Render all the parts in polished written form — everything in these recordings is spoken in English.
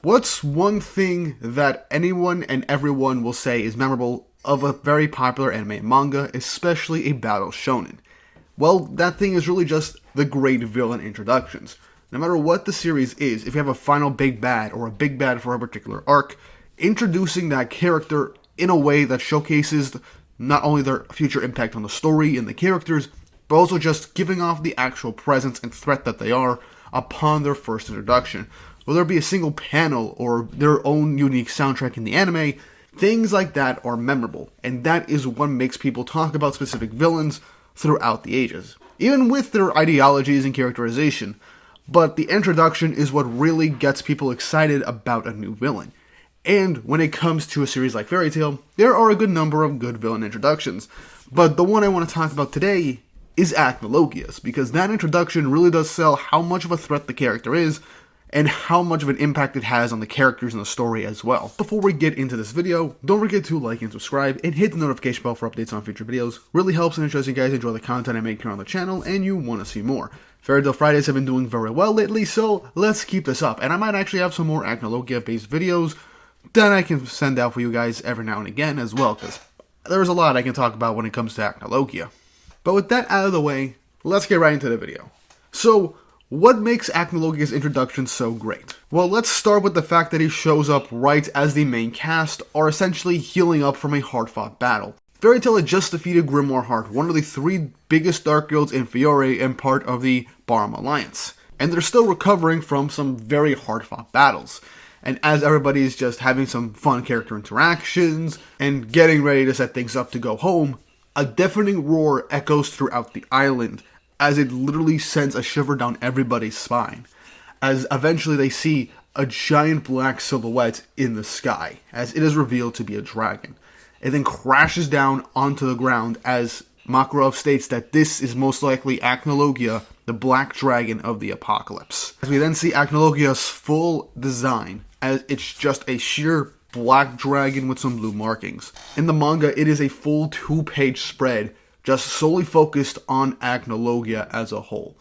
What's one thing that anyone and everyone will say is memorable of a very popular anime and manga, especially a battle shonen? Well, that thing is really just the great villain introductions. No matter what the series is, if you have a final big bad or a big bad for a particular arc, introducing that character in a way that showcases not only their future impact on the story and the characters, but also just giving off the actual presence and threat that they are upon their first introduction. Whether it be a single panel or their own unique soundtrack in the anime, things like that are memorable, and that is what makes people talk about specific villains throughout the ages, even with their ideologies and characterization. But the introduction is what really gets people excited about a new villain. And when it comes to a series like Fairy Tail, there are a good number of good villain introductions. But the one I want to talk about today is Acnologia'S, because that introduction really does sell how much of a threat the character is, and how much of an impact it has on the characters and the story as well. Before we get into this video, don't forget to like and subscribe, and hit the notification bell for updates on future videos. Really helps and ensures you guys enjoy the content I make here on the channel, and you want to see more. Fairy Tail Fridays have been doing very well lately, so let's keep this up. And I might actually have some more Acnologia-based videos that I can send out for you guys every now and again as well, because there's a lot I can talk about when it comes to Acnologia. But with that out of the way, let's get right into the video. So, what makes Acnologia'S introduction so great? Well, let's start with the fact that he shows up right as the main cast are essentially healing up from a hard-fought battle. Fairy Tail had just defeated Grimoire Heart, one of the 3 biggest Dark Guilds in Fiore and part of the Barum Alliance. And they're still recovering from some very hard-fought battles. And as everybody's just having some fun character interactions and getting ready to set things up to go home, a deafening roar echoes throughout the island, as it literally sends a shiver down everybody's spine, as eventually they see a giant black silhouette in the sky, as it is revealed to be a dragon. It then crashes down onto the ground as Makarov states that this is most likely Acnologia, the black dragon of the apocalypse. As we then see Acnologia'S full design, as it's just a sheer black dragon with some blue markings. In the manga, it is a full 2-page spread just solely focused on Acnologia as a whole.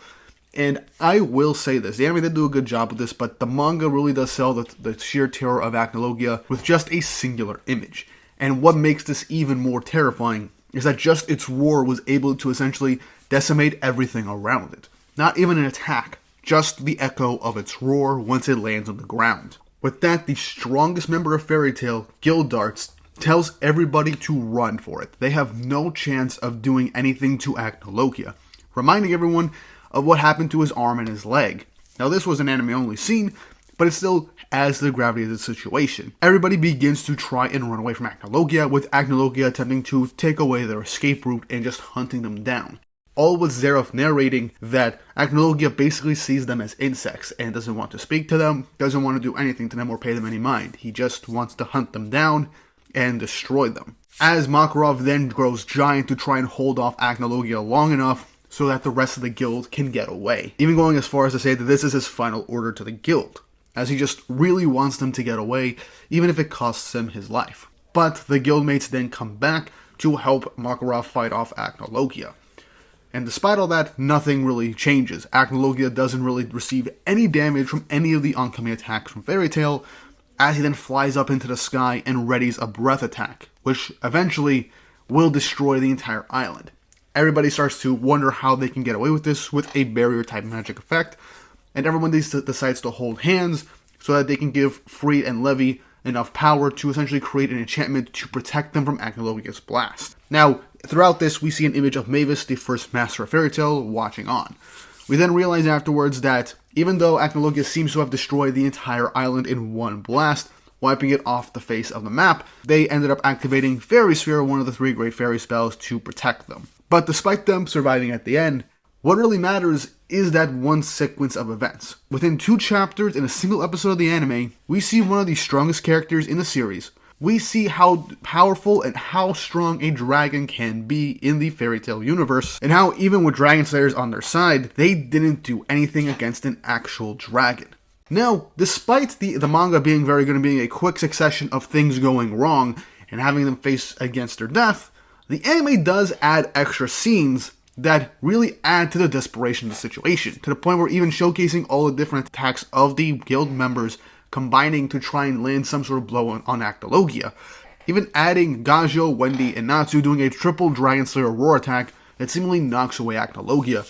And I will say this, the anime did do a good job with this, but the manga really does sell the sheer terror of Acnologia with just a singular image. And what makes this even more terrifying is that just its roar was able to essentially decimate everything around it. Not even an attack, just the echo of its roar once it lands on the ground. With that, the strongest member of Fairy Tail, Gildarts, tells everybody to run for it. They have no chance of doing anything to Acnologia, reminding everyone of what happened to his arm and his leg. Now this was an anime-only scene, but it still adds to the gravity of the situation. Everybody begins to try and run away from Acnologia, with Acnologia attempting to take away their escape route and just hunting them down. All with Zeref narrating that Acnologia basically sees them as insects and doesn't want to speak to them, doesn't want to do anything to them or pay them any mind. He just wants to hunt them down and destroy them. As Makarov then grows giant to try and hold off Acnologia long enough so that the rest of the guild can get away. Even going as far as to say that this is his final order to the guild, as he just really wants them to get away, even if it costs him his life. But the guildmates then come back to help Makarov fight off Acnologia. And despite all that, nothing really changes. Acnologia doesn't really receive any damage from any of the oncoming attacks from Fairy Tail, as he then flies up into the sky and readies a breath attack, which eventually will destroy the entire island. Everybody starts to wonder how they can get away with this with a barrier-type magic effect, and everyone decides to hold hands so that they can give Free and Levy enough power to essentially create an enchantment to protect them from Acnologia'S blast. Now, throughout this, we see an image of Mavis, the first master of Fairy Tail, watching on. We then realize afterwards that even though Acnologia seems to have destroyed the entire island in one blast, wiping it off the face of the map, they ended up activating Fairy Sphere, one of the 3 great fairy spells, to protect them. But despite them surviving at the end, what really matters is that one sequence of events. Within 2 chapters in a single episode of the anime, we see one of the strongest characters in the series. We see how powerful and how strong a dragon can be in the Fairy Tail universe, and how even with Dragon Slayers on their side, they didn't do anything against an actual dragon. Now, despite the manga being very good and being a quick succession of things going wrong and having them face against their death, the anime does add extra scenes that really add to the desperation of the situation, to the point where even showcasing all the different attacks of the guild members combining to try and land some sort of blow on Acnologia. Even adding Gajo, Wendy, and Natsu doing a triple Dragon Slayer roar attack that seemingly knocks away Acnologia.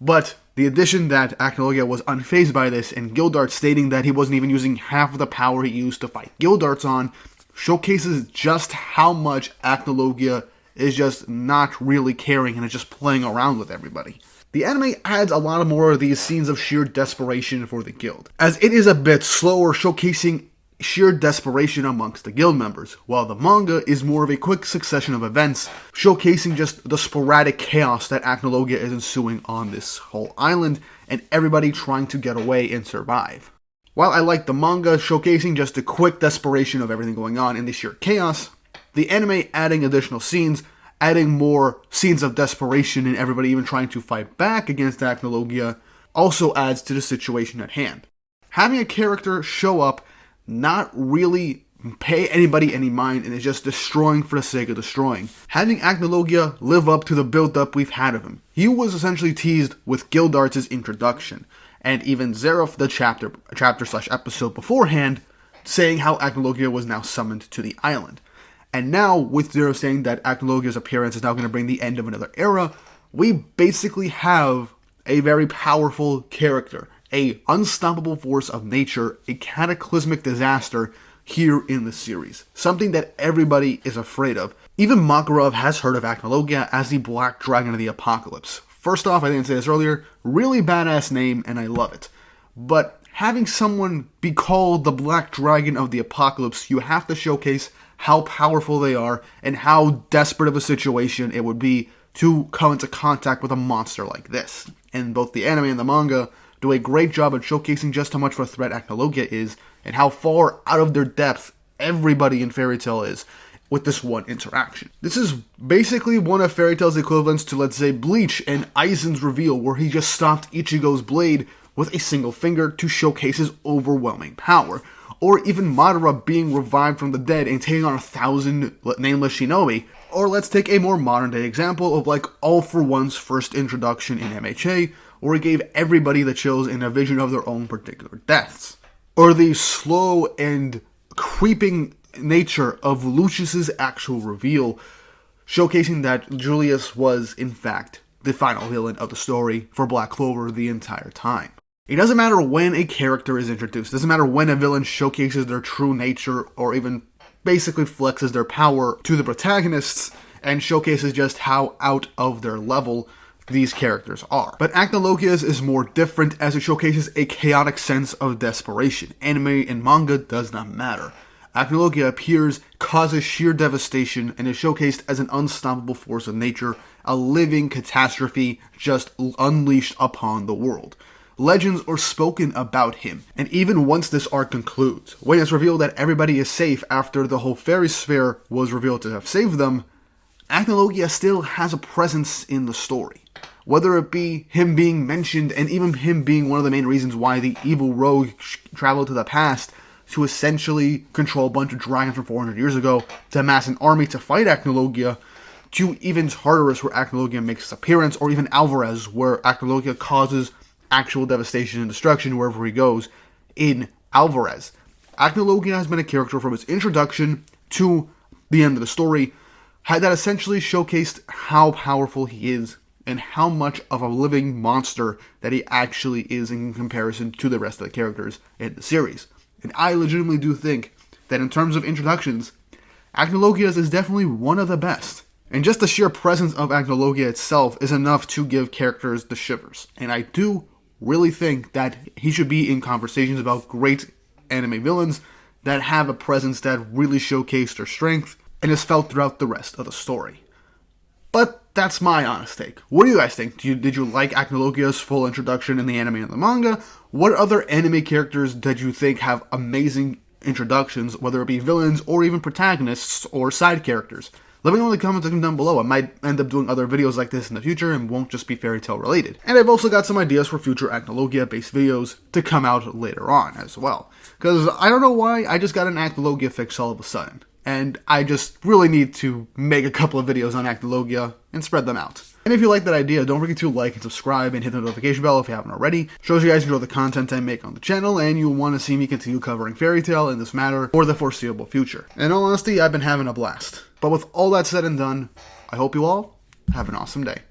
But the addition that Acnologia was unfazed by this, and Gildart stating that he wasn't even using half of the power he used to fight Gildarts on, showcases just how much Acnologia is just not really caring and is just playing around with everybody. The anime adds a lot more of these scenes of sheer desperation for the guild, as it is a bit slower, showcasing sheer desperation amongst the guild members, while the manga is more of a quick succession of events, showcasing just the sporadic chaos that Acnologia is ensuing on this whole island, and everybody trying to get away and survive. While I like the manga showcasing just the quick desperation of everything going on and the sheer chaos, the anime adding additional scenes, adding more scenes of desperation and everybody even trying to fight back against Acnologia, also adds to the situation at hand. Having a character show up, not really pay anybody any mind, and is just destroying for the sake of destroying. Having Acnologia live up to the build-up we've had of him. He was essentially teased with Gildarts' introduction, and even Zeref, the chapter/episode beforehand, saying how Acnologia was now summoned to the island. And now, with Zeref saying that Acnologia's appearance is now going to bring the end of another era, we basically have a very powerful character, a unstoppable force of nature, a cataclysmic disaster here in the series. Something that everybody is afraid of. Even Makarov has heard of Acnologia as the Black Dragon of the Apocalypse. First off, I didn't say this earlier, really badass name and I love it. But having someone be called the Black Dragon of the Apocalypse, you have to showcase how powerful they are and how desperate of a situation it would be to come into contact with a monster like this. And both the anime and the manga do a great job at showcasing just how much of a threat Acnologia is, and how far out of their depth everybody in Fairy Tail is with this one interaction. This is basically one of Fairy Tail's equivalents to, let's say, Bleach and Aizen's reveal, where he just stopped Ichigo's blade with a single finger to showcase his overwhelming power. Or even Madara being revived from the dead and taking on 1,000 nameless shinobi. Or let's take a more modern day example of like All For One's first introduction in MHA, where he gave everybody the chills and a vision of their own particular deaths. Or the slow and creeping nature of Lucius's actual reveal, showcasing that Julius was, in fact, the final villain of the story for Black Clover the entire time. It doesn't matter when a character is introduced, it doesn't matter when a villain showcases their true nature or even basically flexes their power to the protagonists and showcases just how out of their level these characters are. But Acnologia'S is more different, as it showcases a chaotic sense of desperation. Anime and manga does not matter. Acnologia appears, causes sheer devastation, and is showcased as an unstoppable force of nature, a living catastrophe just unleashed upon the world. Legends are spoken about him, and even once this arc concludes, when it's revealed that everybody is safe after the whole fairy sphere was revealed to have saved them, Acnologia still has a presence in the story. Whether it be him being mentioned, and even him being one of the main reasons why the evil rogue traveled to the past to essentially control a bunch of dragons from 400 years ago, to amass an army to fight Acnologia, to even Tartarus where Acnologia makes its appearance, or even Alvarez where Acnologia causes actual devastation and destruction wherever he goes in Alvarez. Acnologia has been a character from its introduction to the end of the story that essentially showcased how powerful he is and how much of a living monster that he actually is in comparison to the rest of the characters in the series. And I legitimately do think that in terms of introductions, Acnologia'S is definitely one of the best. And just the sheer presence of Acnologia itself is enough to give characters the shivers. And I do really think that he should be in conversations about great anime villains that have a presence that really showcase their strength and is felt throughout the rest of the story. But that's my honest take. What do you guys think? Did you like Acnologia'S full introduction in the anime and the manga? What other anime characters did you think have amazing introductions, whether it be villains or even protagonists or side characters? Let me know in the comments section down below. I might end up doing other videos like this in the future and won't just be Fairy Tail related. And I've also got some ideas for future Acnologia based videos to come out later on as well. Because I don't know why, I just got an Acnologia fix all of a sudden. And I just really need to make a couple of videos on Acnologia and spread them out. And if you like that idea, don't forget to like and subscribe and hit the notification bell if you haven't already. Shows you guys enjoy the content I make on the channel, and you want to see me continue covering fairy tale in this matter for the foreseeable future. And in all honesty, I've been having a blast. But with all that said and done, I hope you all have an awesome day.